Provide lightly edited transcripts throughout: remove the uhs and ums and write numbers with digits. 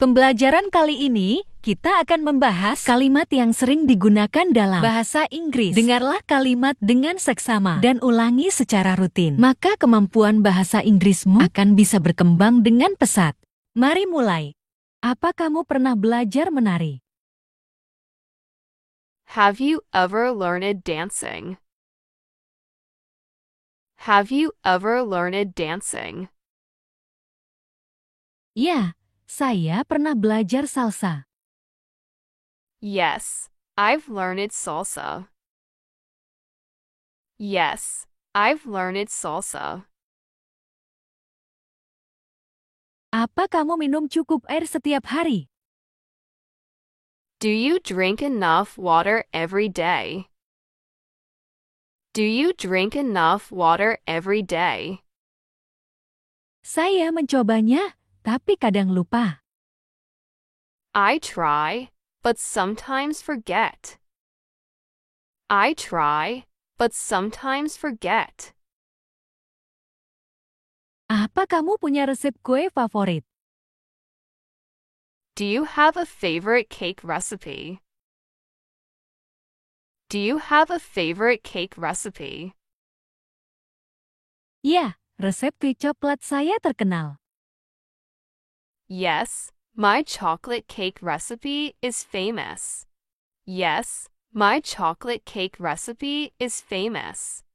Pembelajaran kali ini, kita akan membahas kalimat yang sering digunakan dalam bahasa Inggris. Dengarlah kalimat dengan seksama dan ulangi secara rutin. Maka kemampuan bahasa Inggrismu akan bisa berkembang dengan pesat. Mari mulai. Apa kamu pernah belajar menari? Have you ever learned dancing? Have you ever learned dancing? Ya, saya pernah belajar salsa. Yes, I've learned salsa. Yes, I've learned salsa. Apa kamu minum cukup air setiap hari? Do you drink enough water every day? Do you drink enough water every day? Saya mencobanya, tapi kadang lupa. I try, but sometimes forget. I try, but sometimes forget. Apa kamu punya resep kue favorit? Do you have a favorite cake recipe? Do you have a favorite cake recipe? Ya, resep kue coklat saya terkenal. Yes, my chocolate cake recipe is famous. Yes, my chocolate cake recipe is famous.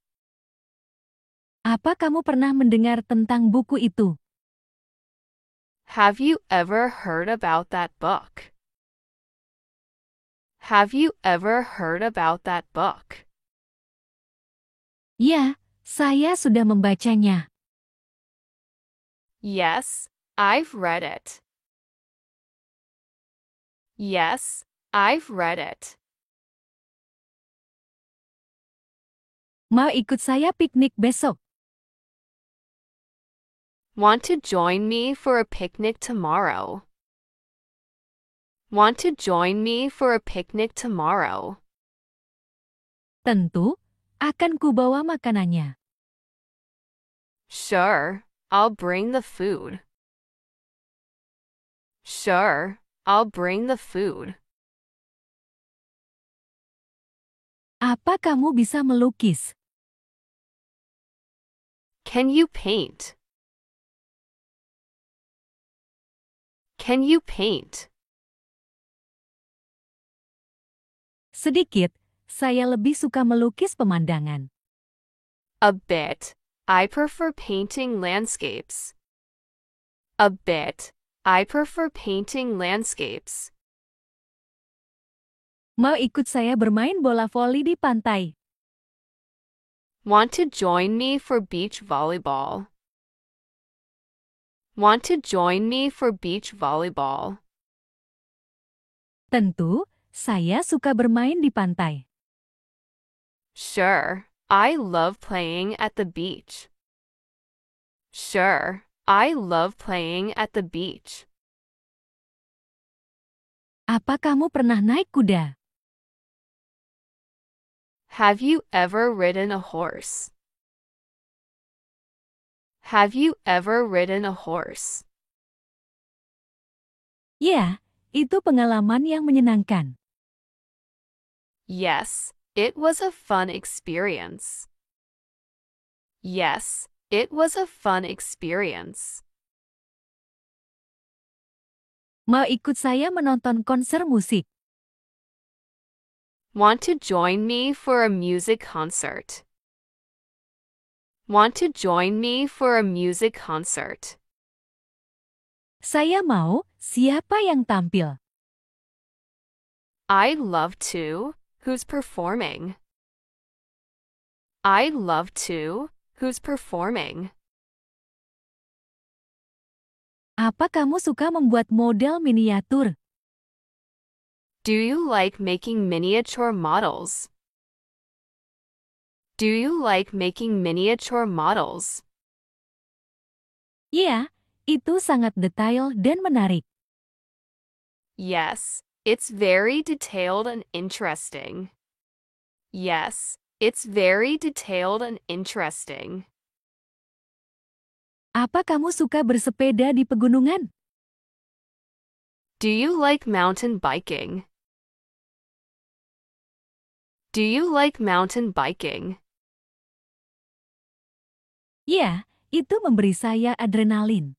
Apa kamu pernah mendengar tentang buku itu? Have you ever heard about that book? Have you ever heard about that book? Ya, saya sudah membacanya. Yes, I've read it. Yes, I've read it. Mau ikut saya piknik besok? Want to join me for a picnic tomorrow? Want to join me for a picnic tomorrow? Tentu, akan kubawa makanannya. Sure, I'll bring the food. Sure, I'll bring the food. Apa kamu bisa melukis? Can you paint? Can you paint? Sedikit, saya lebih suka melukis pemandangan. A bit. I prefer painting landscapes. A bit. I prefer painting landscapes. Mau ikut saya bermain bola voli di pantai? Want to join me for beach volleyball? Want to join me for beach volleyball? Tentu, saya suka bermain di pantai. Sure, I love playing at the beach. Sure, I love playing at the beach. Apa kamu pernah naik kuda? Have you ever ridden a horse? Have you ever ridden a horse? Ya, itu pengalaman yang menyenangkan. Yes, it was a fun experience. Yes, it was a fun experience. Mau ikut saya menonton konser musik? Want to join me for a music concert? Want to join me for a music concert? Saya mau, siapa yang tampil? I'd love to. Who's performing? I'd love to. Who's performing? Apa kamu suka membuat model miniatur? Do you like making miniature models? Do you like making miniature models? Ya, itu sangat detail dan menarik. Yes, it's very detailed and interesting. Yes, it's very detailed and interesting. Apa kamu suka bersepeda di pegunungan? Do you like mountain biking? Do you like mountain biking? Ya, itu memberi saya adrenalin.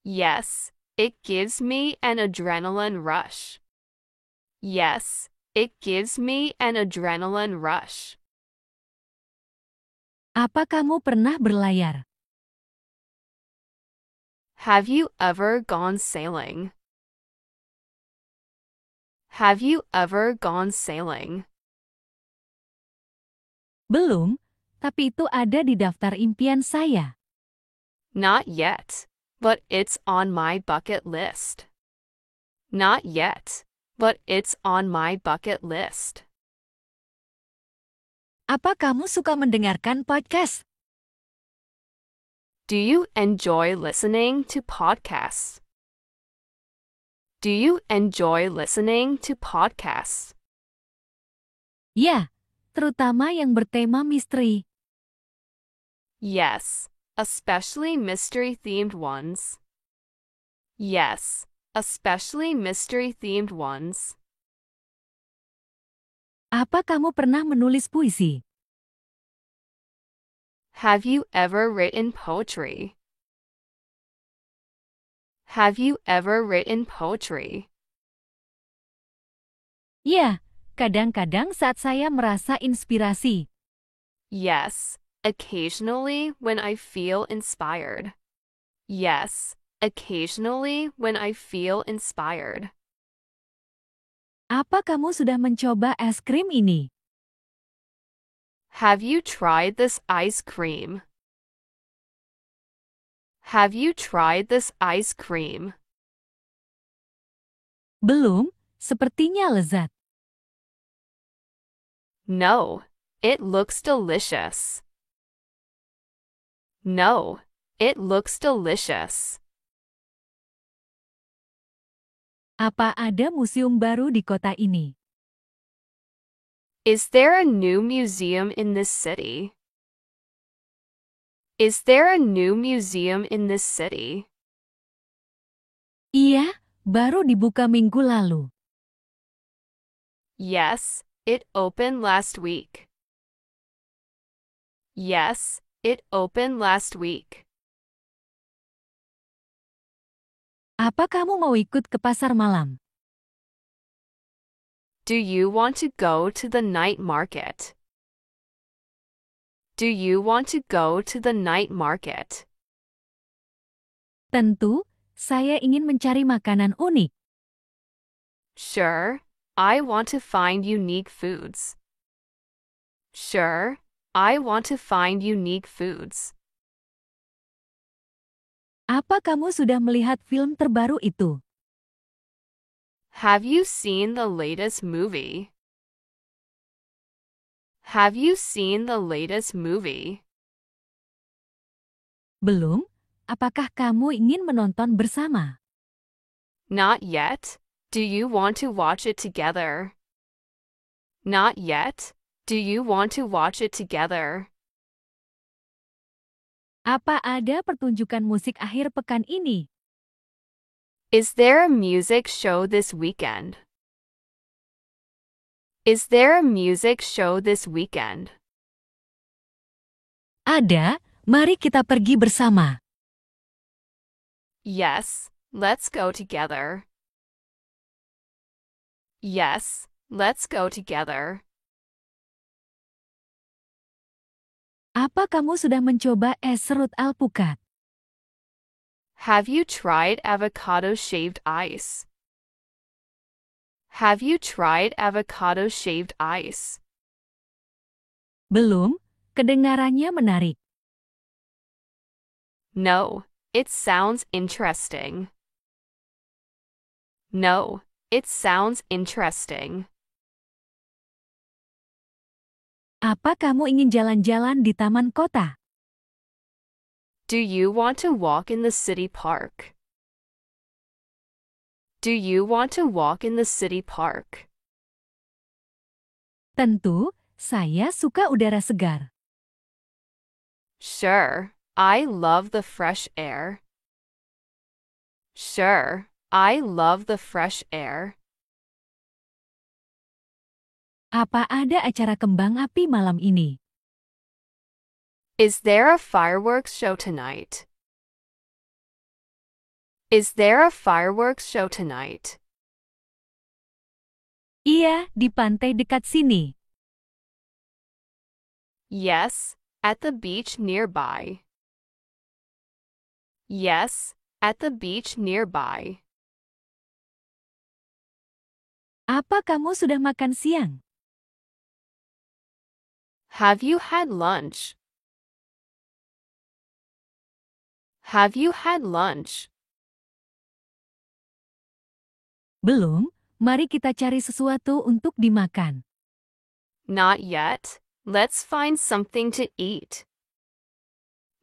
Yes, it gives me an adrenaline rush. Yes, it gives me an adrenaline rush. Apa kamu pernah berlayar? Have you ever gone sailing? Have you ever gone sailing? Belum, tapi itu ada di daftar impian saya. Not yet, but it's on my bucket list. Not yet, but it's on my bucket list. Apa kamu suka mendengarkan podcast? Do you enjoy listening to podcasts? Do you enjoy listening to podcasts? Ya, terutama yang bertema misteri. Yes, especially mystery-themed ones. Yes, especially mystery-themed ones. Apa kamu pernah menulis puisi? Have you ever written poetry? Have you ever written poetry? Ya, kadang-kadang saat saya merasa inspirasi. Yes, occasionally when I feel inspired. Yes, occasionally when I feel inspired. Apa kamu sudah mencoba es krim ini? Have you tried this ice cream? Have you tried this ice cream? Belum, sepertinya lezat. No, it looks delicious. No, it looks delicious. Apa ada museum baru di kota ini? Is there a new museum in this city? Is there a new museum in this city? Iya, baru dibuka minggu lalu. Yes, it opened last week. Yes, it opened last week. Apa kamu mau ikut ke pasar malam? Do you want to go to the night market? Do you want to go to the night market? Tentu, saya ingin mencari makanan unik. Sure, I want to find unique foods. Sure, I want to find unique foods. Apa kamu sudah melihat film terbaru itu? Have you seen the latest movie? Have you seen the latest movie? Belum? Apakah kamu ingin menonton bersama? Not yet. Do you want to watch it together? Not yet. Do you want to watch it together? Apa ada pertunjukan musik akhir pekan ini? Is there a music show this weekend? Is there a music show this weekend? Ada, mari kita pergi bersama. Yes, let's go together. Yes, let's go together. Apa kamu sudah mencoba es serut alpukat? Have you tried avocado shaved ice? Have you tried avocado shaved ice? Belum, kedengarannya menarik. No, it sounds interesting. No, it sounds interesting. Apa kamu ingin jalan-jalan di taman kota? Do you want to walk in the city park? Do you want to walk in the city park? Tentu, saya suka udara segar. Sure, I love the fresh air. Sure, I love the fresh air. Apa ada acara kembang api malam ini? Is there a fireworks show tonight? Is there a fireworks show tonight? Iya, di pantai dekat sini. Yes, at the beach nearby. Yes, at the beach nearby. Apa kamu sudah makan siang? Have you had lunch? Have you had lunch? Belum, mari kita cari sesuatu untuk dimakan. Not yet. Let's find something to eat.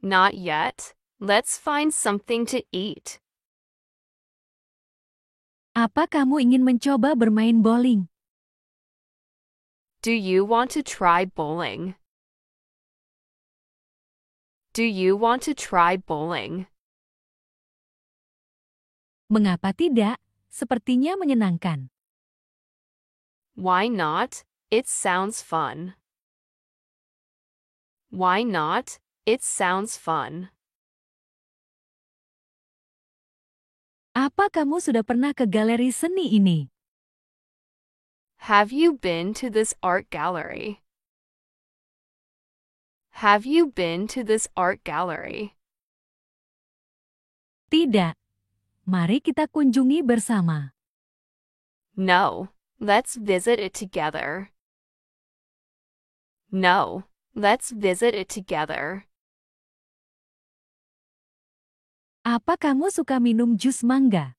Not yet. Let's find something to eat. Apa kamu ingin mencoba bermain bowling? Do you want to try bowling? Do you want to try bowling? Mengapa tidak? Sepertinya menyenangkan. Why not? It sounds fun. Why not? It sounds fun. Apa kamu sudah pernah ke galeri seni ini? Have you been to this art gallery? Have you been to this art gallery? Tidak. Mari kita kunjungi bersama. No, let's visit it together. No, let's visit it together. Apa kamu suka minum jus mangga?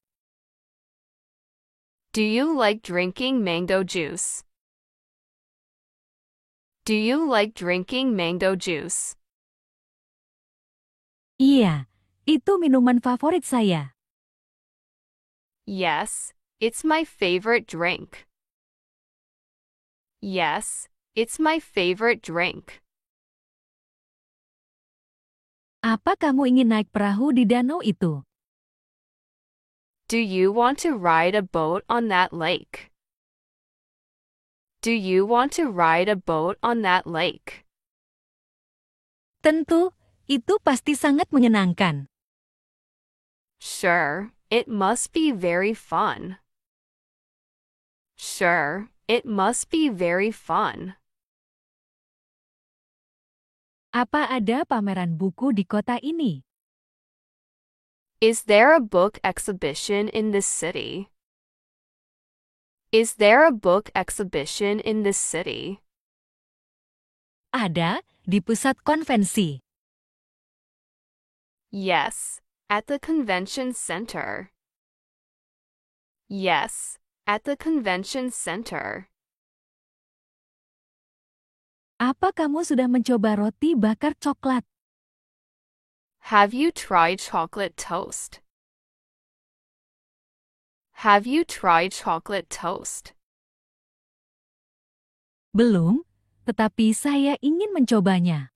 Do you like drinking mango juice? Do you like drinking mango juice? Iya, itu minuman favorit saya. Yes, it's my favorite drink. Yes, it's my favorite drink. Apa kamu ingin naik perahu di danau itu? Do you want to ride a boat on that lake? Do you want to ride a boat on that lake? Tentu, itu pasti sangat menyenangkan. Sure, it must be very fun. Sure, it must be very fun. Apa ada pameran buku di kota ini? Is there a book exhibition in this city? Is there a book exhibition in this city? Ada, di pusat konvensi. Yes, at the convention center. Yes, at the convention center. Apa kamu sudah mencoba roti bakar coklat? Have you tried chocolate toast? Have you tried chocolate toast? Belum, tetapi saya ingin mencobanya.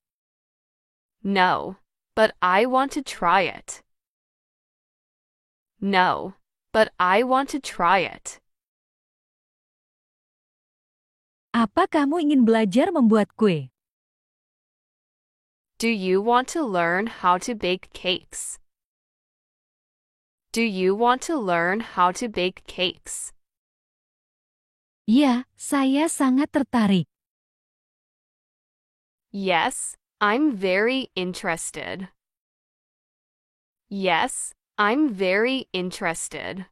No, but I want to try it. No, but I want to try it. Apa kamu ingin belajar membuat kue? Do you want to learn how to bake cakes? Do you want to learn how to bake cakes? Ya, saya sangat tertarik. Yes, I'm very interested. Yes, I'm very interested.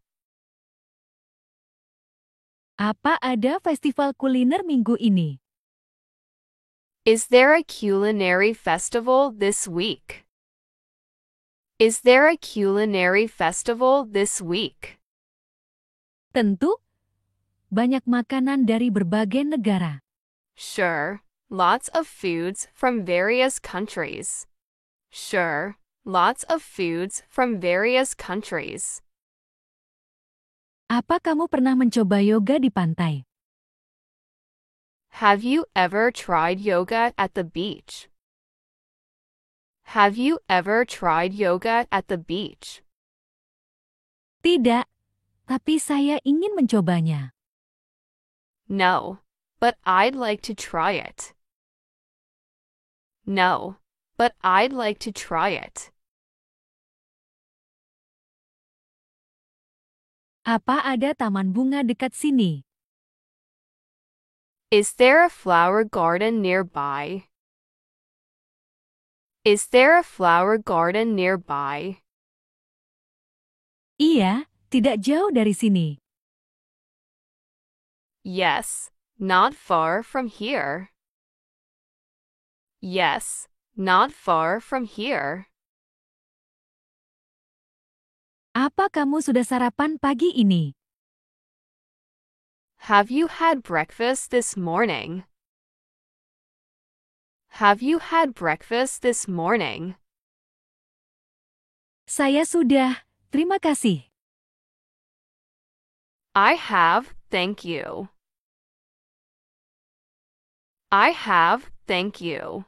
Apa ada festival kuliner minggu ini? Is there a culinary festival this week? Is there a culinary festival this week? Tentu, banyak makanan dari berbagai negara. Sure, lots of foods from various countries. Sure, lots of foods from various countries. Apa kamu pernah mencoba yoga di pantai? Have you ever tried yoga at the beach? Have you ever tried yoga at the beach? Tidak, tapi saya ingin mencobanya. No, but I'd like to try it. No, but I'd like to try it. Apa ada taman bunga dekat sini? Is there a flower garden nearby? Is there a flower garden nearby? Iya, tidak jauh dari sini. Yes, not far from here. Yes, not far from here. Apa kamu sudah sarapan pagi ini? Have you had breakfast this morning? Have you had breakfast this morning? Saya sudah, terima kasih. I have, thank you. I have, thank you.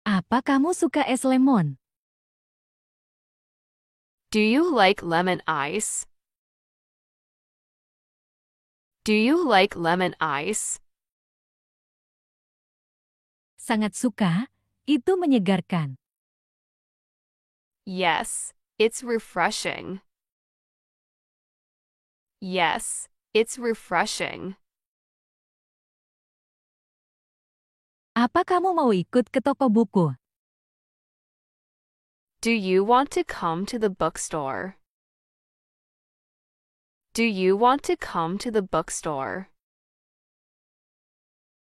Apa kamu suka es lemon? Do you like lemon ice? Do you like lemon ice? Sangat suka, itu menyegarkan. Yes, it's refreshing. Yes, it's refreshing. Apa kamu mau ikut ke toko buku? Do you want to come to the bookstore? Do you want to come to the bookstore?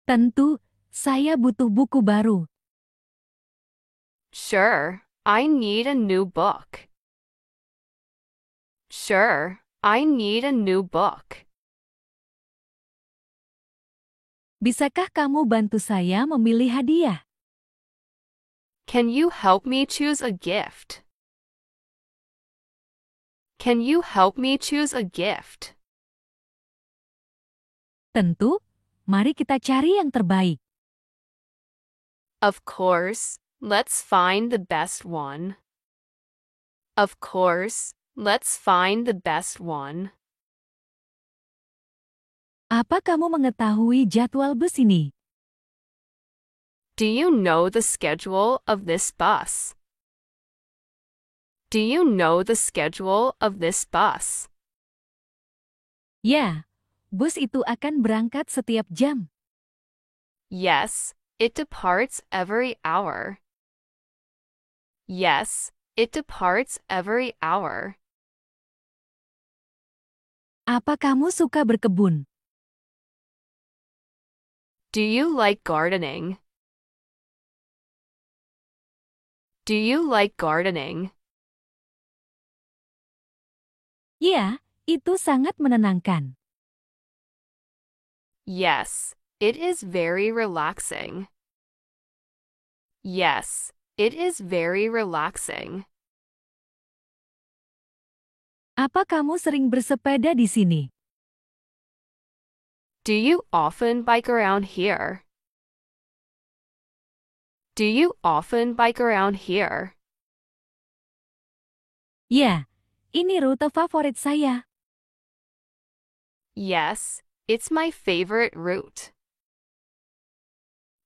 Tentu, saya butuh buku baru. Sure, I need a new book. Sure, I need a new book. Bisakah kamu bantu saya memilih hadiah? Can you help me choose a gift? Can you help me choose a gift? Tentu, mari kita cari yang terbaik. Of course, let's find the best one. Of course, let's find the best one. Apa kamu mengetahui jadwal bus ini? Do you know the schedule of this bus? Do you know the schedule of this bus? Ya, bus itu akan berangkat setiap jam. Yes, it departs every hour. Yes, it departs every hour. Apa kamu suka berkebun? Do you like gardening? Do you like gardening? Ya, itu sangat menenangkan. Yes, it is very relaxing. Yes, it is very relaxing. Apa kamu sering bersepeda di sini? Do you often bike around here? Do you often bike around here? Ya, ini rute favorit saya. Yes, it's my favorite route.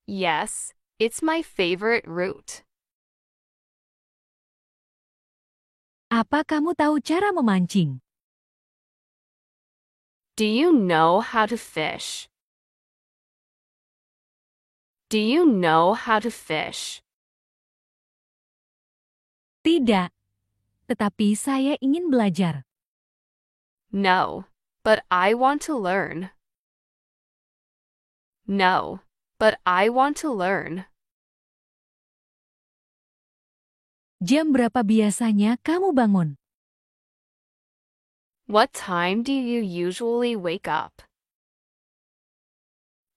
Yes, it's my favorite route. Apa kamu tahu cara memancing? Do you know how to fish? Do you know how to fish? Tidak, tetapi saya ingin belajar. No, but I want to learn. No, but I want to learn. Jam berapa biasanya kamu bangun? What time do you usually wake up?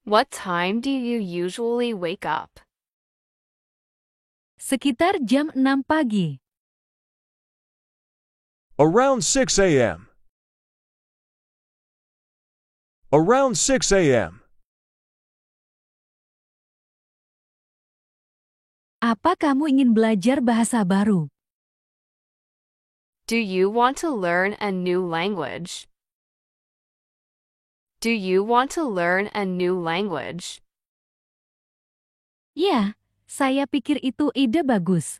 What time do you usually wake up? Sekitar jam 6 pagi. Around 6 a.m. Around 6 a.m. Apa kamu ingin belajar bahasa baru? Do you want to learn a new language? Do you want to learn a new language? Ya, saya pikir itu ide bagus.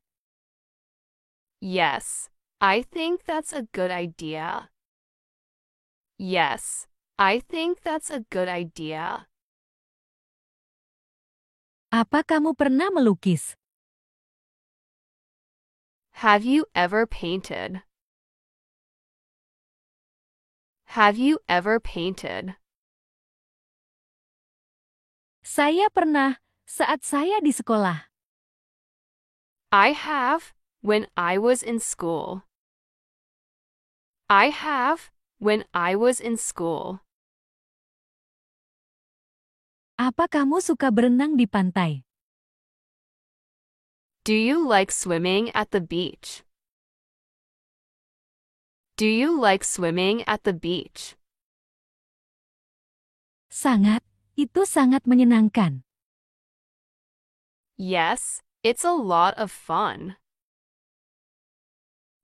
Yes, I think that's a good idea. Yes, I think that's a good idea. Apa kamu pernah melukis? Have you ever painted? Have you ever painted? Saya pernah saat saya di sekolah. I have when I was in school. I have when I was in school. Apa kamu suka berenang di pantai? Do you like swimming at the beach? Do you like swimming at the beach? Sangat, itu sangat menyenangkan. Yes, it's a lot of fun.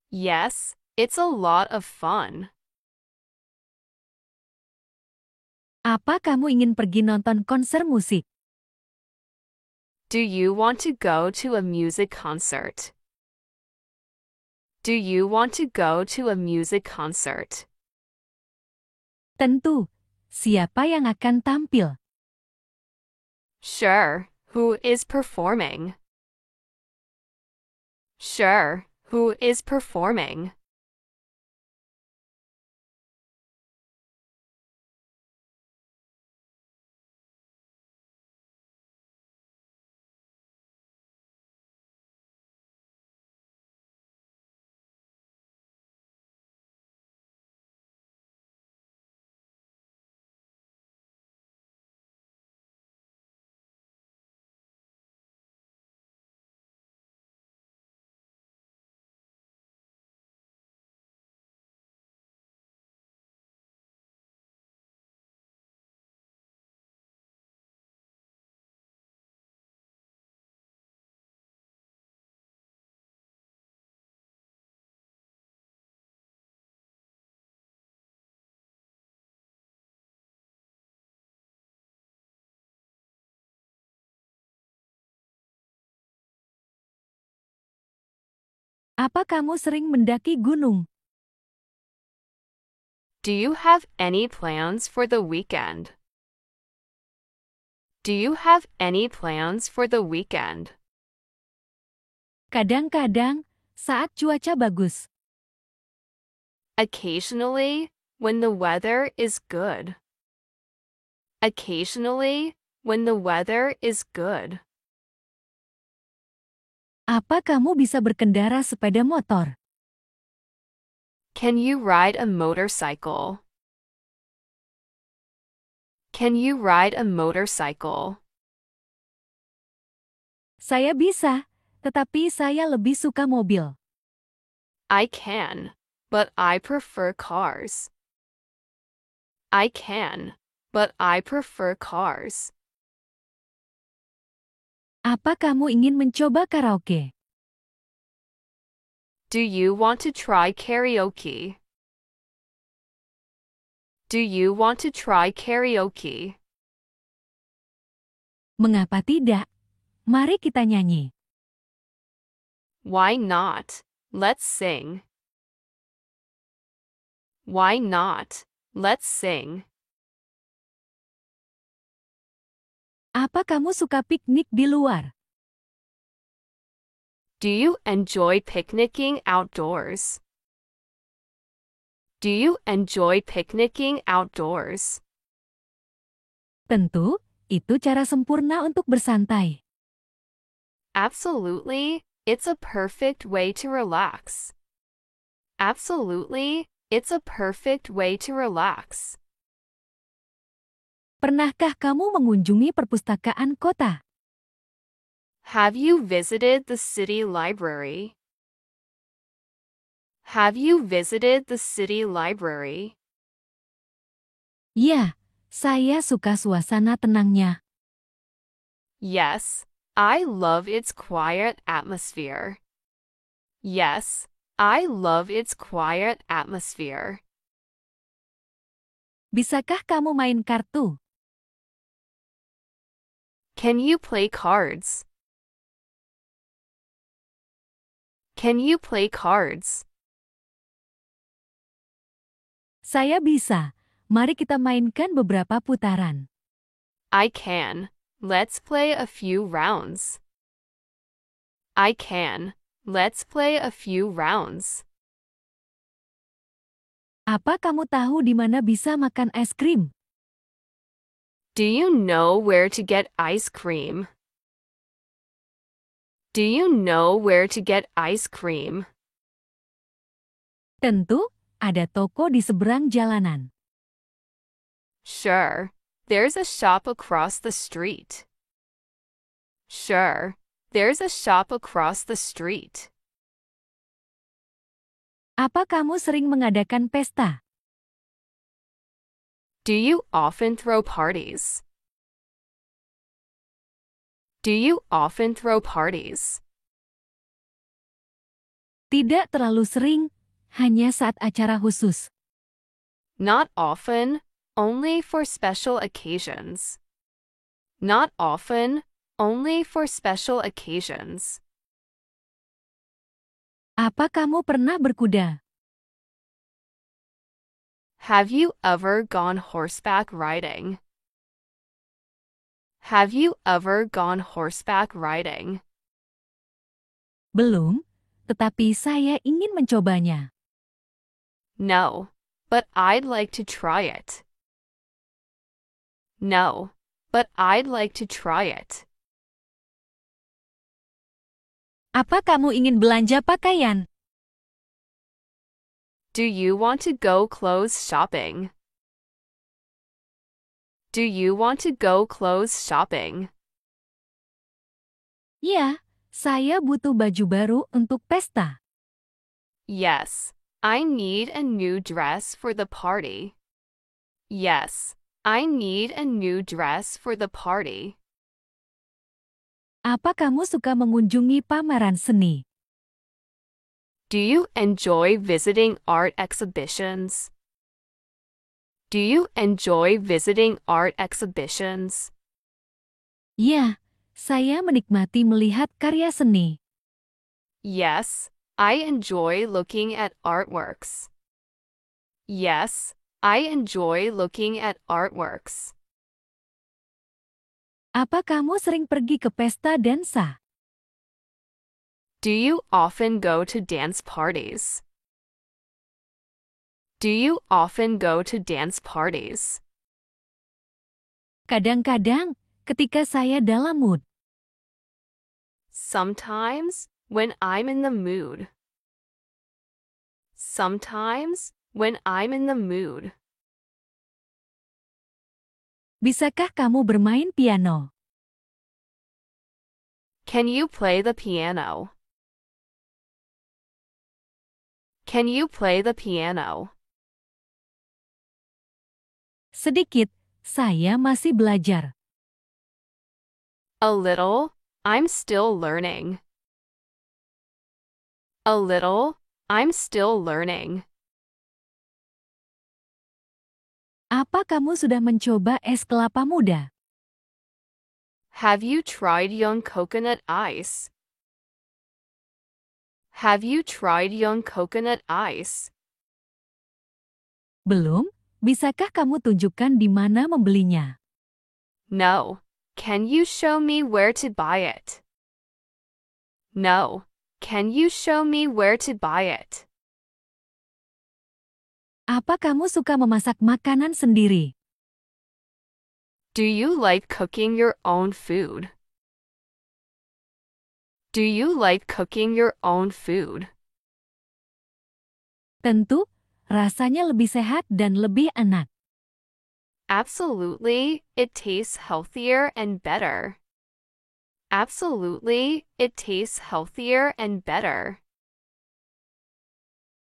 Yes, it's a lot of fun. Apa kamu ingin pergi nonton konser musik? Do you want to go to a music concert? Do you want to go to a music concert? Tentu. Siapa yang akan tampil? Sure, who is performing? Sure, who is performing? Apa kamu sering mendaki gunung? Do you have any plans for the weekend? Do you have any plans for the weekend? Kadang-kadang, saat cuaca bagus. Occasionally, when the weather is good. Occasionally, when the weather is good. Apa kamu bisa berkendara sepeda motor? Can you ride a motorcycle? Can you ride a motorcycle? Saya bisa, tetapi saya lebih suka mobil. I can, but I prefer cars. I can, but I prefer cars. Apa kamu ingin mencoba karaoke? Do you want to try karaoke? Do you want to try karaoke? Mengapa tidak? Mari kita nyanyi. Why not? Let's sing. Why not? Let's sing. Apa kamu suka piknik di luar? Do you enjoy picnicking outdoors? Do you enjoy picnicking outdoors? Tentu, itu cara sempurna untuk bersantai. Absolutely, it's a perfect way to relax. Absolutely, it's a perfect way to relax. Pernahkah kamu mengunjungi perpustakaan kota? Have you visited the city library? Have you visited the city library? Ya, saya suka suasana tenangnya. Yes, I love its quiet atmosphere. Yes, I love its quiet atmosphere. Bisakah kamu main kartu? Can you play cards? Can you play cards? Saya bisa. Mari kita mainkan beberapa putaran. I can. Let's play a few rounds. I can. Let's play a few rounds. Apa kamu tahu di mana bisa makan es krim? Do you know where to get ice cream? Do you know where to get ice cream? Tentu, ada toko di seberang jalanan. Sure. There's a shop across the street. Sure. There's a shop across the street. Apa kamu sering mengadakan pesta? Do you often throw parties? Do you often throw parties? Tidak terlalu sering, hanya saat acara khusus. Not often, only for special occasions. Not often, only for special occasions. Apa kamu pernah berkuda? Have you ever gone horseback riding? Have you ever gone horseback riding? Belum, tetapi saya ingin mencobanya. No, but I'd like to try it. No, but I'd like to try it. Apa kamu ingin belanja pakaian? Do you want to go clothes shopping? Do you want to go clothes shopping? Ya, saya butuh baju baru untuk pesta. Yes, I need a new dress for the party. Yes, I need a new dress for the party. Apa kamu suka mengunjungi pameran seni? Do you enjoy visiting art exhibitions? Do you enjoy visiting art exhibitions? Ya, saya menikmati melihat karya seni. Yes, I enjoy looking at artworks. Yes, I enjoy looking at artworks. Apa kamu sering pergi ke pesta dansa? Do you often go to dance parties? Do you often go to dance parties? Kadang-kadang, ketika saya dalam mood. Sometimes, when I'm in the mood. Sometimes, when I'm in the mood. Bisakah kamu bermain piano? Can you play the piano? Can you play the piano? Sedikit, saya masih belajar. A little, I'm still learning. A little, I'm still learning. Apa kamu sudah mencoba es kelapa muda? Have you tried young coconut ice? Have you tried young coconut ice? Belum? Bisakah kamu tunjukkan di mana membelinya? No. Can you show me where to buy it? No. Can you show me where to buy it? Apa kamu suka memasak makanan sendiri? Do you like cooking your own food? Do you like cooking your own food? Tentu, rasanya lebih sehat dan lebih enak. Absolutely, it tastes healthier and better. Absolutely, it tastes healthier and better.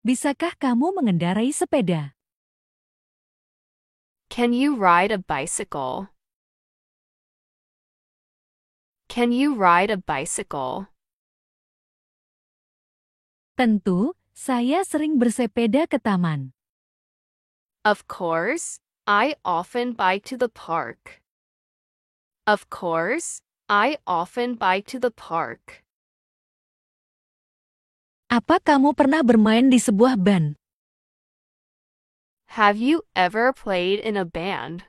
Bisakah kamu mengendarai sepeda? Can you ride a bicycle? Can you ride a bicycle? Tentu, Saya sering bersepeda ke taman. Of course, I often bike to the park. Of course, I often bike to the park. Apa kamu pernah bermain di sebuah band? Have you ever played in a band?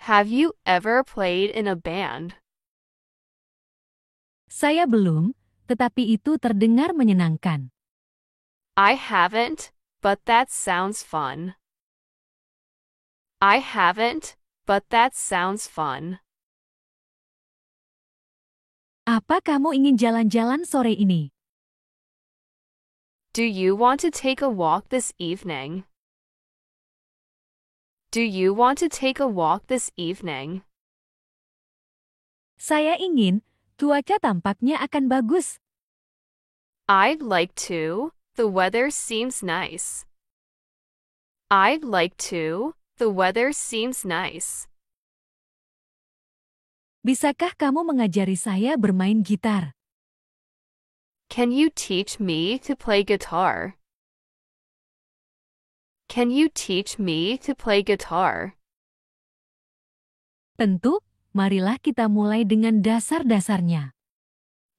Have you ever played in a band? Saya belum, tetapi itu terdengar menyenangkan. I haven't, but that sounds fun. I haven't, but that sounds fun. Apa kamu ingin jalan-jalan sore ini? Do you want to take a walk this evening? Do you want to take a walk this evening? Saya ingin, cuaca tampaknya akan bagus. I'd like to, the weather seems nice. I'd like to, the weather seems nice. Bisakah kamu mengajari saya bermain gitar? Can you teach me to play guitar? Can you teach me to play guitar? Tentu, marilah kita mulai dengan dasar-dasarnya.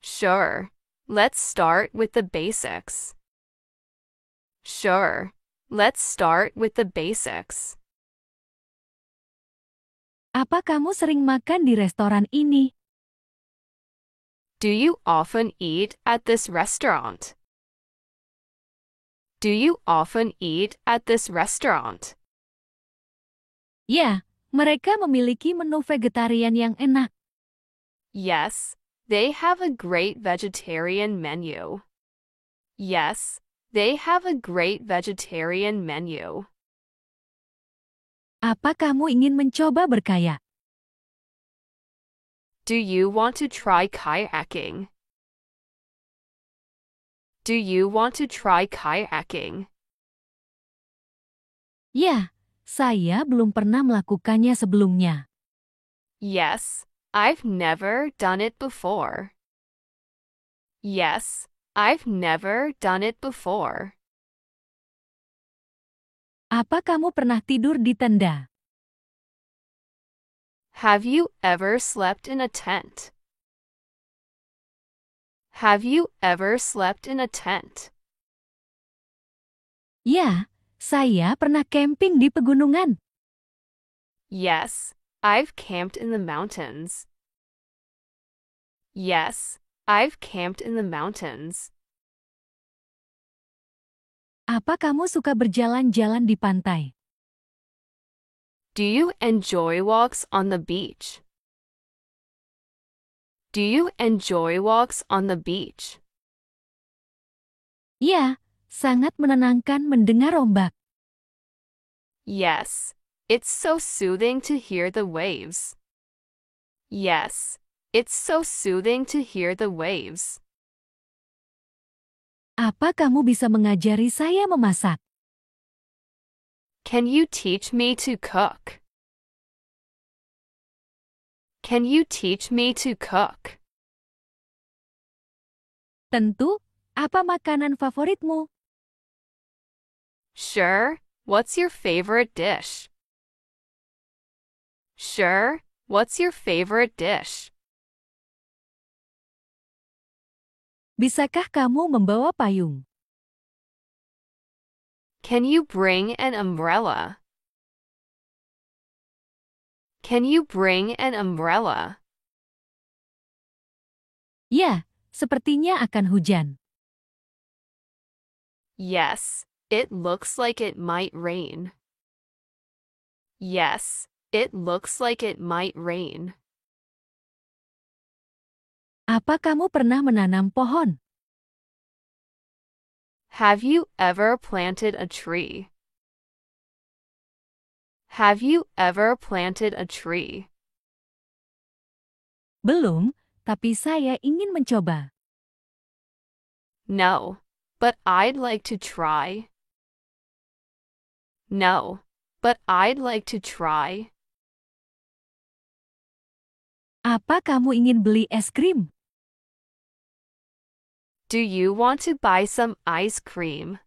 Sure. Let's start with the basics. Sure. Let's start with the basics. Apa kamu sering makan di restoran ini? Do you often eat at this restaurant? Do you often eat at this restaurant? Ya, mereka memiliki menu vegetarian yang enak. Yes, they have a great vegetarian menu. Yes, they have a great vegetarian menu. Apa kamu ingin mencoba berkayak? Do you want to try kayaking? Do you want to try kayaking? Ya, saya belum pernah melakukannya sebelumnya. Yes, I've never done it before. Yes, I've never done it before. Apa kamu pernah tidur di tenda? Have you ever slept in a tent? Have you ever slept in a tent? Ya, saya pernah camping di pegunungan. Yes, I've camped in the mountains. Yes, I've camped in the mountains. Apa kamu suka berjalan-jalan di pantai? Do you enjoy walks on the beach? Do you enjoy walks on the beach? Ya, sangat menenangkan mendengar ombak. Yes, it's so soothing to hear the waves. Yes, it's so soothing to hear the waves. Apa kamu bisa mengajari saya memasak? Can you teach me to cook? Can you teach me to cook? Tentu, apa makanan favoritmu? Sure, what's your favorite dish? Sure, what's your favorite dish? Bisakah kamu membawa payung? Can you bring an umbrella? Can you bring an umbrella? Ya, sepertinya akan hujan. Yes, it looks like it might rain. Yes, it looks like it might rain. Apa kamu pernah menanam pohon? Have you ever planted a tree? Have you ever planted a tree? Belum, tapi saya ingin mencoba. No, but I'd like to try. No, but I'd like to try. Apa kamu ingin beli es krim? Do you want to buy some ice cream?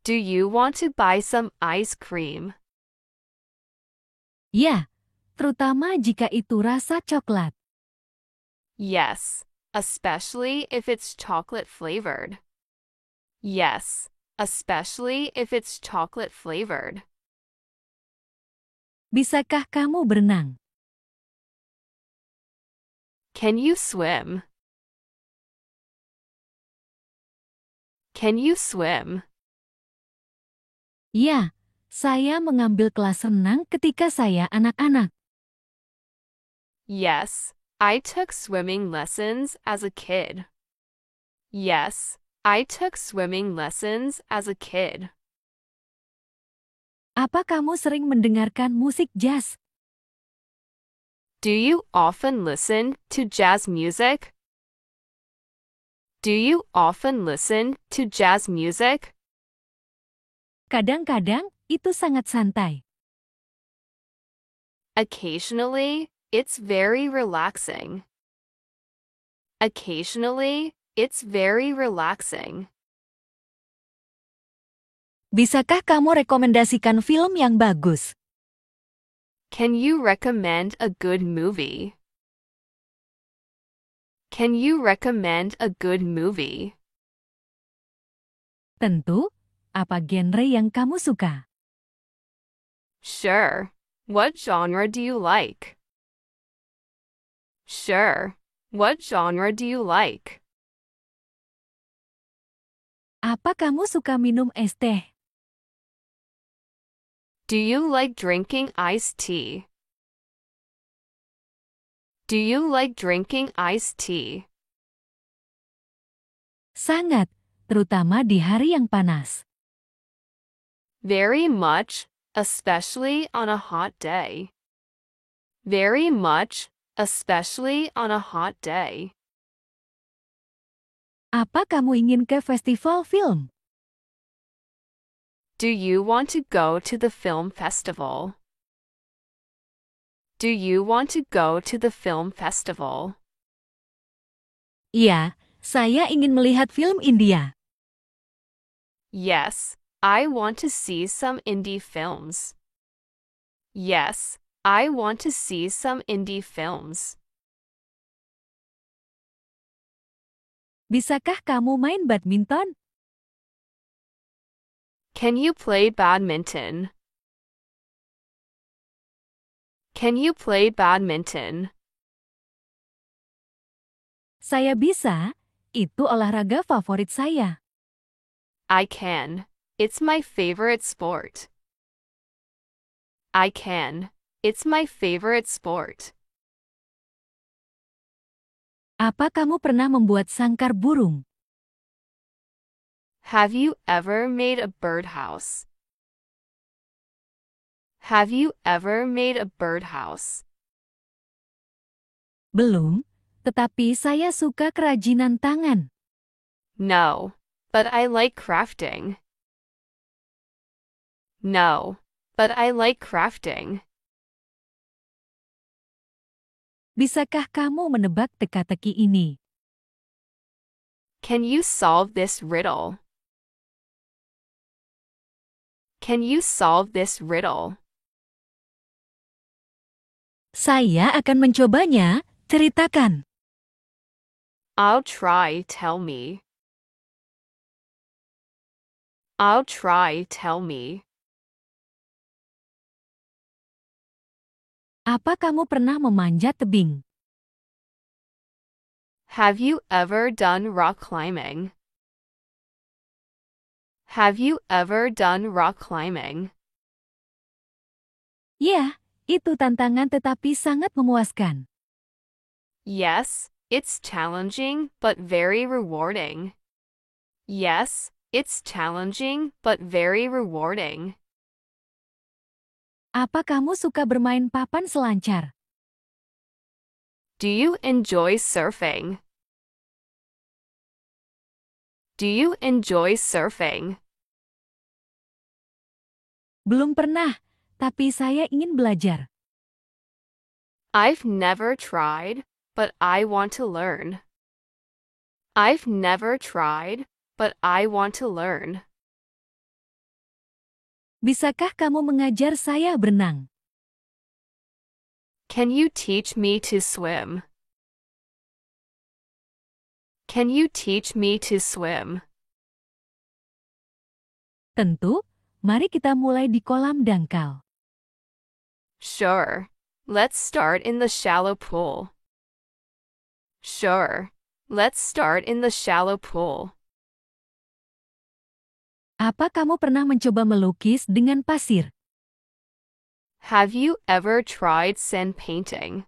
Do you want to buy some ice cream? Ya, terutama jika itu rasa coklat. Yes, especially if it's chocolate flavored. Yes, especially if it's chocolate flavored. Bisakah kamu berenang? Can you swim? Can you swim? Ya, saya mengambil kelas renang ketika saya anak-anak. Yes, I took swimming lessons as a kid. Yes, I took swimming lessons as a kid. Apa kamu sering mendengarkan musik jazz? Do you often listen to jazz music? Do you often listen to jazz music? Kadang-kadang, itu sangat santai. Occasionally, it's very relaxing. Occasionally, it's very relaxing. Bisakah kamu rekomendasikan film yang bagus? Can you recommend a good movie? Can you recommend a good movie? Tentu, apa genre yang kamu suka? Sure. What genre do you like? Sure. What genre do you like? Apa kamu suka minum es teh? Do you like drinking iced tea? Do you like drinking iced tea? Sangat, terutama di hari yang panas. Very much, especially on a hot day. Very much, especially on a hot day. Apa kamu ingin ke festival film? Do you want to go to the film festival? Do you want to go to the film festival? Iya, saya ingin melihat film India. Yes, I want to see some indie films. Yes, I want to see some indie films. Bisakah kamu main badminton? Can you play badminton? Can you play badminton? Saya bisa. Itu olahraga favorit saya. I can. It's my favorite sport. I can. It's my favorite sport. Apa kamu pernah membuat sangkar burung? Have you ever made a birdhouse? Have you ever made a birdhouse? Belum, tetapi saya suka kerajinan tangan. No, but I like crafting. No, but I like crafting. Bisakah kamu menebak teka-teki ini? Can you solve this riddle? Can you solve this riddle? Saya akan mencobanya, ceritakan. I'll try, tell me. I'll try, tell me. Apa kamu pernah memanjat tebing? Have you ever done rock climbing? Have you ever done rock climbing? Ya, itu tantangan tetapi sangat memuaskan. Yes, it's challenging but very rewarding. Yes, it's challenging but very rewarding. Apa kamu suka bermain papan selancar? Do you enjoy surfing? Do you enjoy surfing? Belum pernah, tapi saya ingin belajar. I've never tried, but I want to learn. I've never tried, but I want to learn. Bisakah kamu mengajar saya berenang? Can you teach me to swim? Can you teach me to swim? Tentu, mari kita mulai di kolam dangkal. Sure. Let's start in the shallow pool. Sure. Let's start in the shallow pool. Apa kamu pernah mencoba melukis dengan pasir? Have you ever tried sand painting?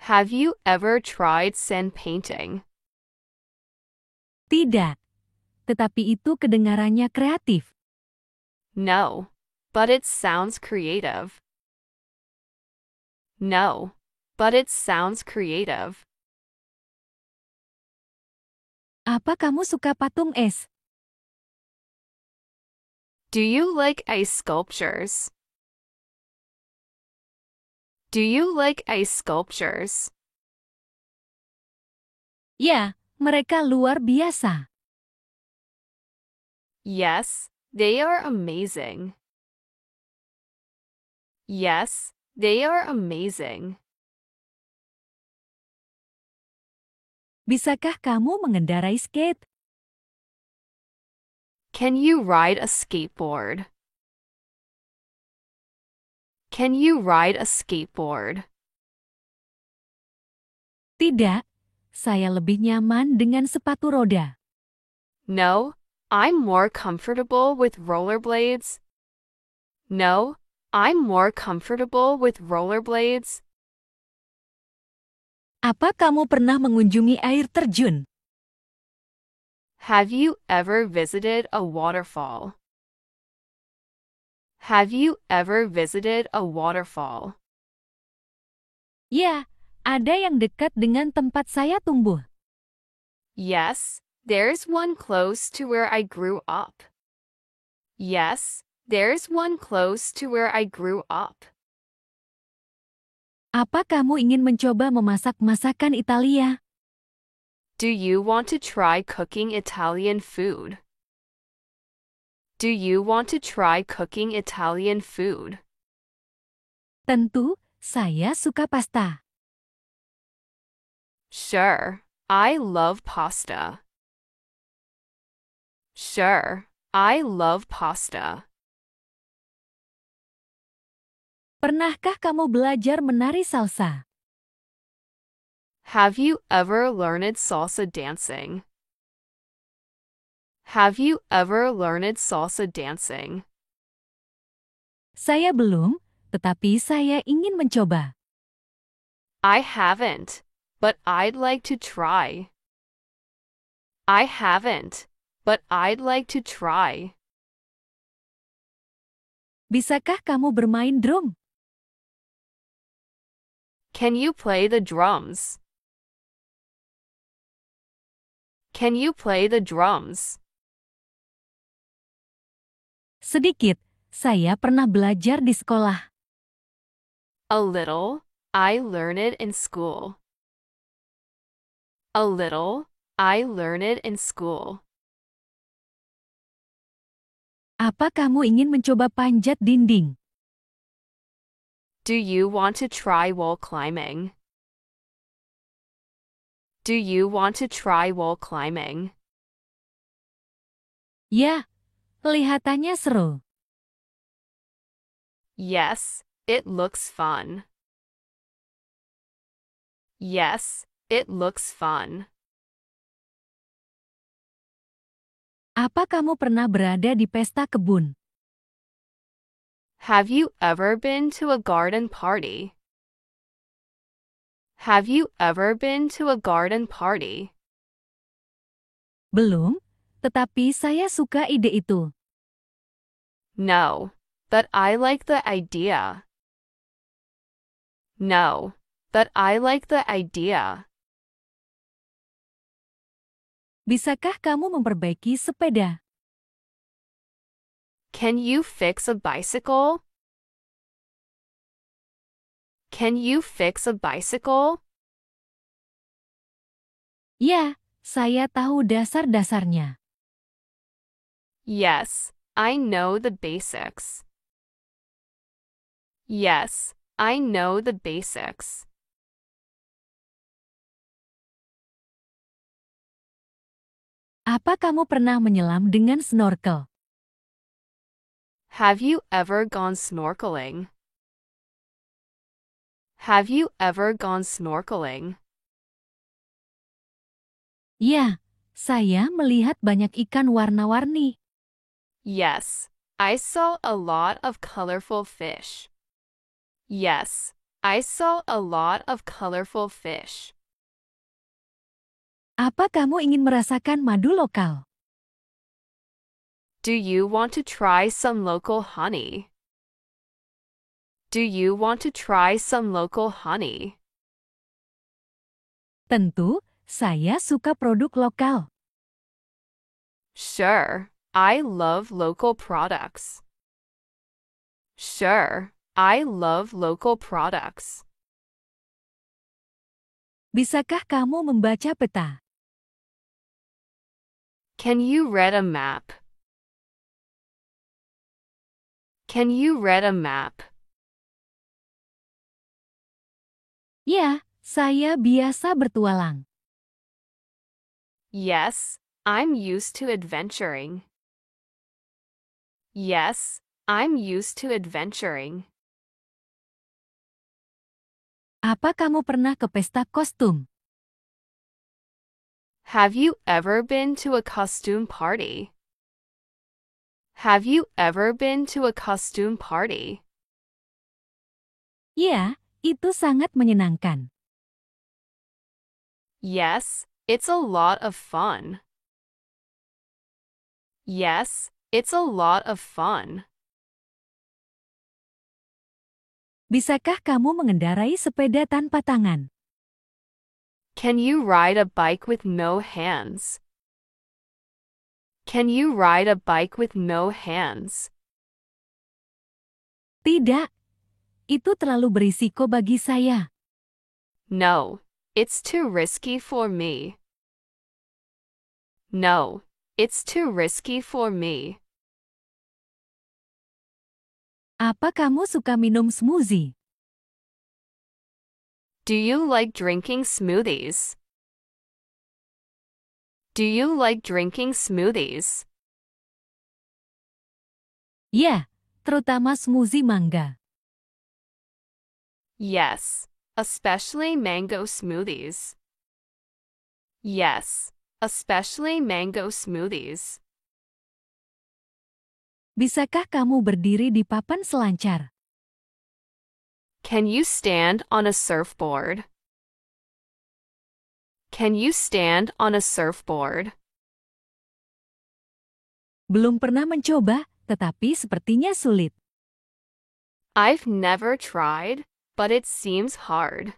Have you ever tried sand painting? Tidak. Tetapi itu kedengarannya kreatif. No, but it sounds creative. No, but it sounds creative. Apa kamu suka patung es? Do you like ice sculptures? Do you like ice sculptures? Ya, mereka luar biasa. Yes, they are amazing. Yes, they are amazing. Bisakah kamu mengendarai skate? Can you ride a skateboard? Can you ride a skateboard? Tidak. Saya lebih nyaman dengan sepatu roda. No, I'm more comfortable with rollerblades. No, I'm more comfortable with rollerblades. Apa kamu pernah mengunjungi air terjun? Have you ever visited a waterfall? Have you ever visited a waterfall? Ya, ada yang dekat dengan tempat saya tumbuh. Yes, there's one close to where I grew up. Yes, there's one close to where I grew up. Apa kamu ingin mencoba memasak masakan Italia? Do you want to try cooking Italian food? Do you want to try cooking Italian food? Tentu, saya suka pasta. Sure, I love pasta. Sure, I love pasta. Pernahkah kamu belajar menari salsa? Have you ever learned salsa dancing? Have you ever learned salsa dancing? Saya belum, tetapi saya ingin mencoba. I haven't, but I'd like to try. I haven't, but I'd like to try. Bisakah kamu bermain drum? Can you play the drums? Can you play the drums? Sedikit, saya pernah belajar di sekolah. A little, I learned it in school. A little, I learned it in school. Apa kamu ingin mencoba panjat dinding? Do you want to try wall climbing? Do you want to try wall climbing? Ya, kelihatannya seru. Yes, it looks fun. Yes, it looks fun. Apa kamu pernah berada di pesta kebun? Have you ever been to a garden party? Have you ever been to a garden party? Belum, tetapi saya suka ide itu. No, but I like the idea. No, but I like the idea. Bisakah kamu memperbaiki sepeda? Can you fix a bicycle? Can you fix a bicycle? Ya, saya tahu dasar-dasarnya. Yes, I know the basics. Yes, I know the basics. Apa kamu pernah menyelam dengan snorkel? Have you ever gone snorkeling? Have you ever gone snorkeling? Ya, saya melihat banyak ikan warna-warni. Yes, I saw a lot of colorful fish. Yes, I saw a lot of colorful fish. Apa kamu ingin merasakan madu lokal? Do you want to try some local honey? Do you want to try some local honey? Tentu, saya suka produk lokal. Sure, I love local products. Sure, I love local products. Bisakah kamu membaca peta? Can you read a map? Can you read a map? Ya, saya biasa bertualang. Yes, I'm used to adventuring. Yes, I'm used to adventuring. Apa kamu pernah ke pesta kostum? Have you ever been to a costume party? Have you ever been to a costume party? Ya, itu sangat menyenangkan. Yes, it's a lot of fun. Yes, it's a lot of fun. Bisakah kamu mengendarai sepeda tanpa tangan? Can you ride a bike with no hands? Can you ride a bike with no hands? Tidak. Itu terlalu berisiko bagi saya. No, it's too risky for me. No, it's too risky for me. Apa kamu suka minum smoothie? Do you like drinking smoothies? Do you like drinking smoothies? Ya, terutama smoothie mangga. Yes, especially mango smoothies. Yes, especially mango smoothies. Bisakah kamu berdiri di papan selancar? Can you stand on a surfboard? Can you stand on a surfboard? Belum pernah mencoba, tetapi sepertinya sulit. I've never tried, but it seems hard.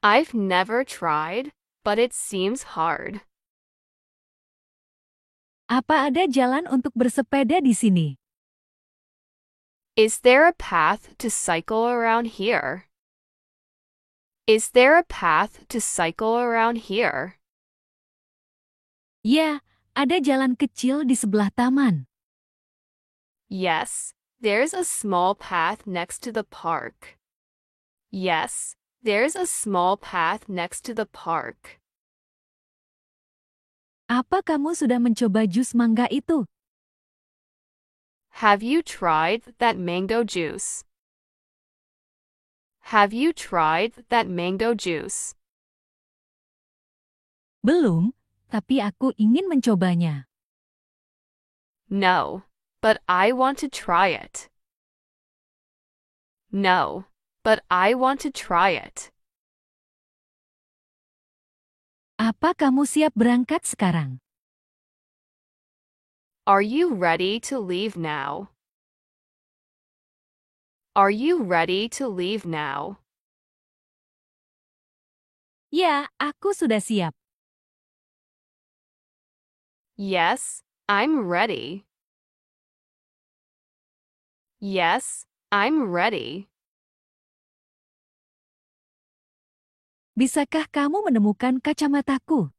I've never tried, but it seems hard. Apa ada jalan untuk bersepeda di sini? Is there a path to cycle around here? Is there a path to cycle around here? Ya, ada jalan kecil di sebelah taman. Yes, there's a small path next to the park. Yes, there's a small path next to the park. Apa kamu sudah mencoba jus mangga itu? Have you tried that mango juice? Have you tried that mango juice? Belum, tapi aku ingin mencobanya. No, but I want to try it. No, but I want to try it. Apa kamu siap berangkat sekarang? Are you ready to leave now? Are you ready to leave now? Ya, aku sudah siap. Yes, I'm ready. Yes, I'm ready. Bisakah kamu menemukan kacamataku?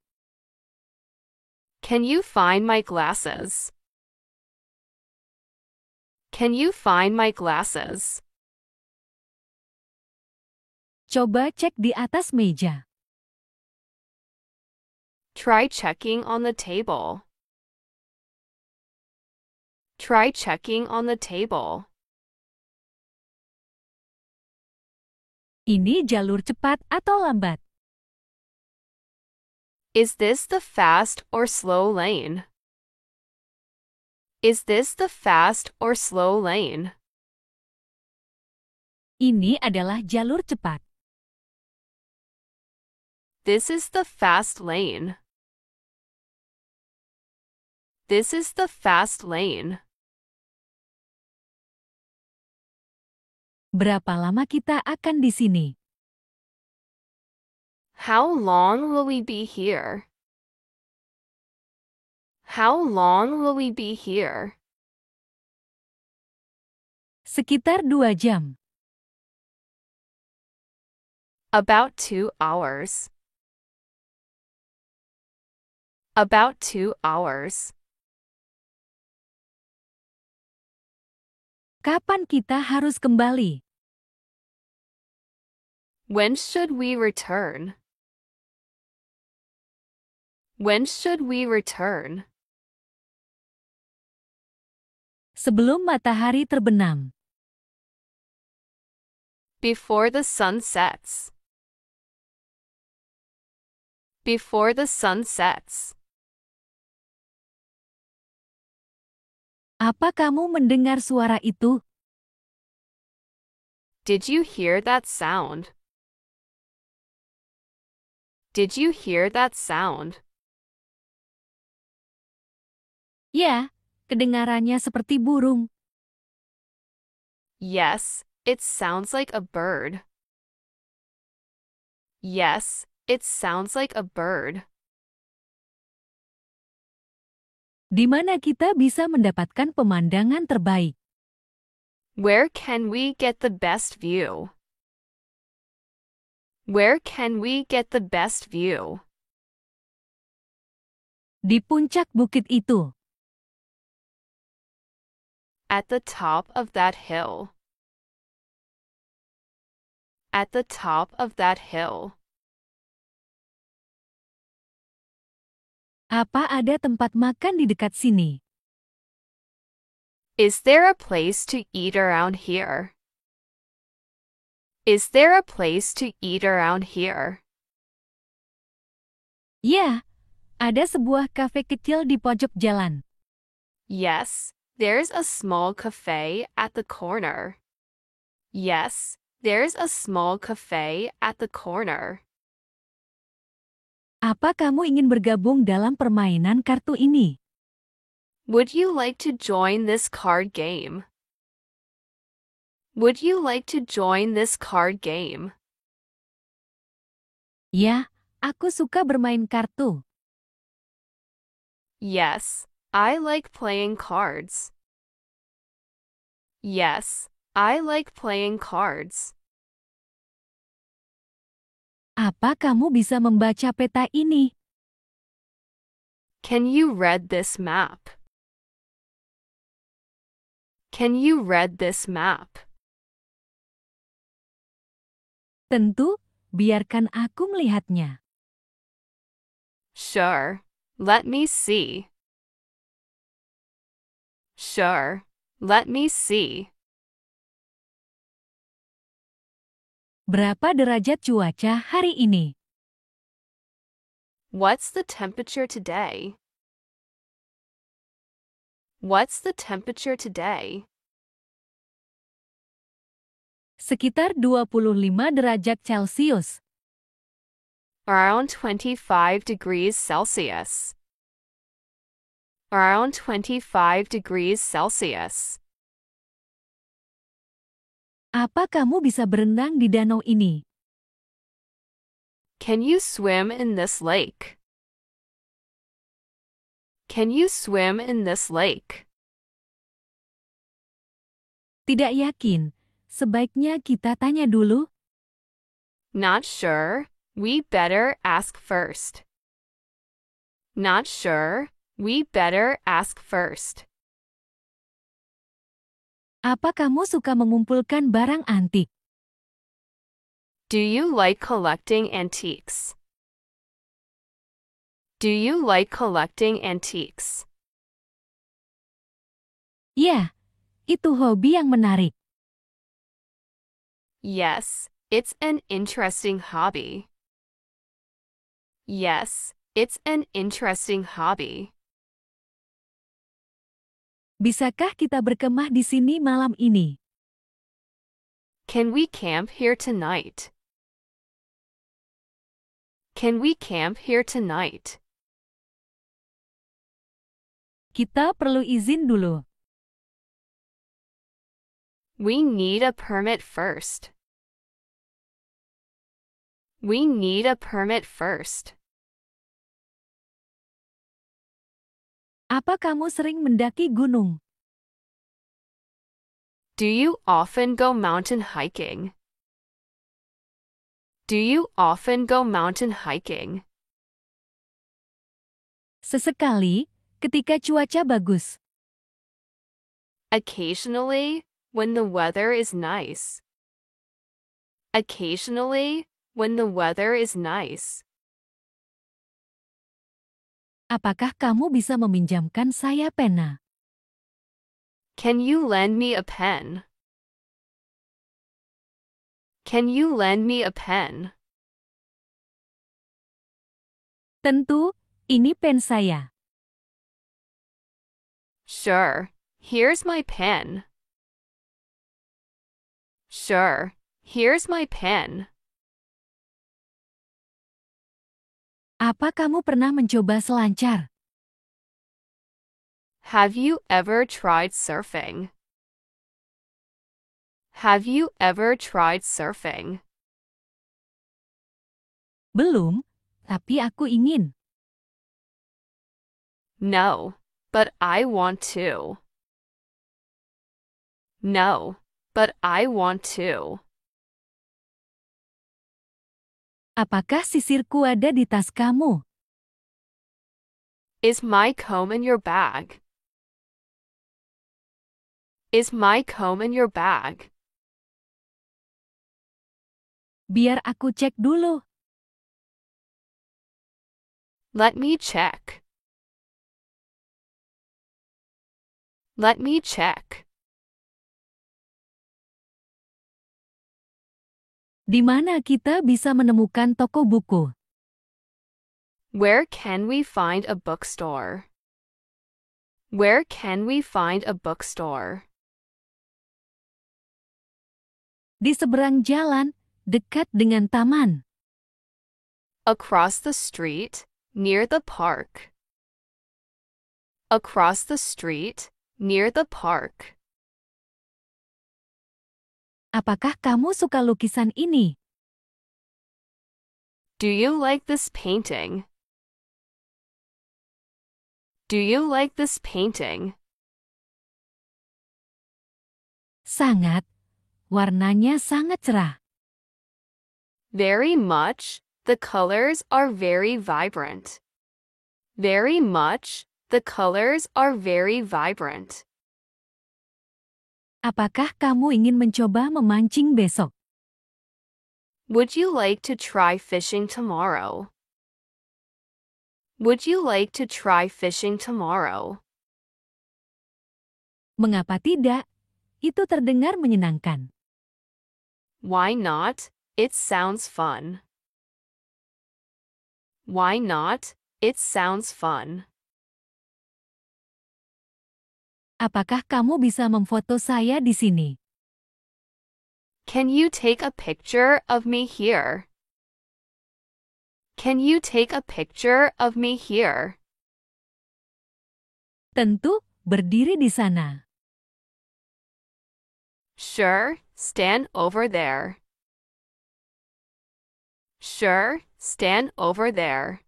Can you find my glasses? Can you find my glasses? Coba cek di atas meja. Try checking on the table. Try checking on the table. Ini jalur cepat atau lambat? Is this the fast or slow lane? Is this the fast or slow lane? Ini adalah jalur cepat. This is the fast lane. This is the fast lane. Berapa lama kita akan di sini? How long will we be here? How long will we be here? Sekitar 2 jam. About 2 hours. About 2 hours. Kapan kita harus kembali? When should we return? When should we return? Sebelum matahari terbenam. Before the sun sets. Before the sun sets. Apa kamu mendengar suara itu? Did you hear that sound? Did you hear that sound? Ya, kedengarannya seperti burung. Yes, it sounds like a bird. Yes, it sounds like a bird. Di mana kita bisa mendapatkan pemandangan terbaik? Where can we get the best view? Where can we get the best view? Di puncak bukit itu. At the top of that hill. At the top of that hill. Apa ada tempat makan di dekat sini? Is there a place to eat around here? Is there a place to eat around here? Ya, ada sebuah kafe kecil di pojok jalan. Yes, there's a small cafe at the corner. Yes, there's a small cafe at the corner. Apa kamu ingin bergabung dalam permainan kartu ini? Would you like to join this card game? Would you like to join this card game? Ya, aku suka bermain kartu. Yes, I like playing cards. Yes, I like playing cards. Apa kamu bisa membaca peta ini? Can you read this map? Can you read this map? Tentu, biarkan aku melihatnya. Sure, let me see. Sure, let me see. Berapa derajat cuaca hari ini? What's the temperature today? What's the temperature today? Sekitar 25 derajat Celcius. Around 25 degrees Celsius. Around 25 degrees Celsius. Apa kamu bisa berenang di danau ini? Can you swim in this lake? Can you swim in this lake? Tidak yakin. Sebaiknya kita tanya dulu. Not sure. We better ask first. Not sure. We better ask first. Apa kamu suka mengumpulkan barang antik? Do you like collecting antiques? Do you like collecting antiques? Ya, itu hobi yang menarik. Yes, it's an interesting hobby. Yes, it's an interesting hobby. Bisakah kita berkemah di sini malam ini? Can we camp here tonight? Can we camp here tonight? Kita perlu izin dulu. We need a permit first. We need a permit first. Apa kamu sering mendaki gunung? Do you often go mountain hiking? Do you often go mountain hiking? Sesekali, ketika cuaca bagus. Occasionally, when the weather is nice. Occasionally, when the weather is nice. Apakah kamu bisa meminjamkan saya pena? Can you lend me a pen? Can you lend me a pen? Tentu, ini pen saya. Sure, here's my pen. Sure, here's my pen. Apa kamu pernah mencoba selancar? Have you ever tried surfing? Have you ever tried surfing? Belum, tapi aku ingin. No, but I want to. No, but I want to. Apakah sisirku ada di tas kamu? Is my comb in your bag? Is my comb in your bag? Biar aku cek dulu. Let me check. Let me check. Di mana kita bisa menemukan toko buku? Where can we find a bookstore? Where can we find a bookstore? Di seberang jalan, dekat dengan taman. Across the street, near the park. Across the street, near the park. Apakah kamu suka lukisan ini? Do you like this painting? Do you like this painting? Sangat. Warnanya sangat cerah. Very much. The colors are very vibrant. Very much. The colors are very vibrant. Apakah kamu ingin mencoba memancing besok? Would you like to try fishing tomorrow? Would you like to try fishing tomorrow? Mengapa tidak? Itu terdengar menyenangkan. Why not? It sounds fun. Why not? It sounds fun. Apakah kamu bisa memfoto saya di sini? Can you take a picture of me here? Can you take a picture of me here? Tentu, berdiri di sana. Sure, stand over there. Sure, stand over there.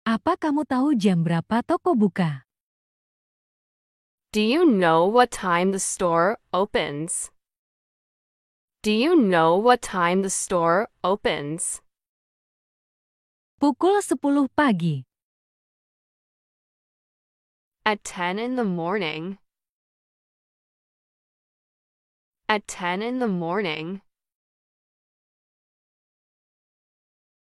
Apa kamu tahu jam berapa toko buka? Do you know what time the store opens? Do you know what time the store opens? Pukul 10 pagi. At 10 in the morning. At 10 in the morning.